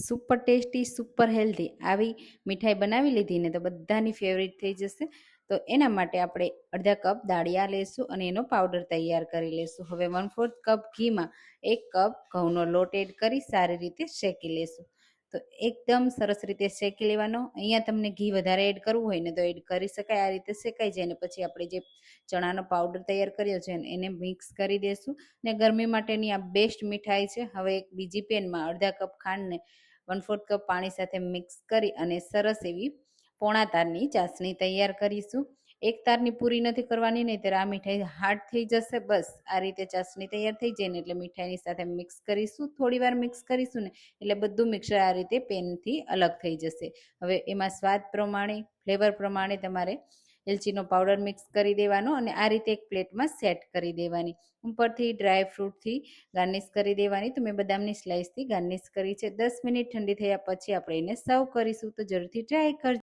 Super tasty super healthy આવી મીઠાઈ બનાવી લીધી ને તો બધાની ફેવરિટ થઈ જશે. તો એના માટે આપણે અડધા કપ દાળિયા લેશું અને એનો પાવડર તૈયાર કરી લેશું. હવે 1/4 કપ ઘીમાં 1 કપ ઘઉંનો લોટ એડ કરી સારી રીતે શેકી લેશું. તો એકદમ સરસ રીતે શેકી લેવાનો. અહીંયા તમને ઘી વધારે એડ કરવું હોય ને તો એડ કરી શકાય. આ રીતે શેકાઈ જાય ને પછી આપણે જે ચણાનો પાવડર તૈયાર કર્યો છે એને મિક્સ કરી દેશું. ને ગરમી માટેની આ બેસ્ટ મીઠાઈ છે. હવે એક બીજી પેનમાં અડધા કપ ખાંડને 1/4 કપ પાણી સાથે મિક્સ કરી અને સરસ એવી પોણા તારની ચાસણી તૈયાર કરીશું. એક તારની પૂરી નથી કરવાની, નહીંતર આ મીઠાઈ હાર્ડ થઈ જશે. બસ આ રીતે ચાસણી તૈયાર થઈ જાય ને એટલે મીઠાઈની સાથે મિક્સ કરીશું. થોડી વાર મિક્સ કરીશું ને એટલે બધું મિક્સર આ રીતે પેનથી અલગ થઈ જશે. હવે એમાં સ્વાદ પ્રમાણે, ફ્લેવર પ્રમાણે તમારે એલચીનો પાવડર મિક્સ કરી દેવાનો અને આ રીતે એક પ્લેટમાં સેટ કરી દેવાની. ઉપરથી ડ્રાય ફ્રૂટથી ગાર્નિશ કરી દેવાની. તો મેં બદામની સ્લાઇસથી ગાર્નિશ કરી છે. 10 મિનિટ ઠંડી થયા પછી આપણે એને સર્વ કરીશું. તો જરૂરથી ટ્રાય કરજો.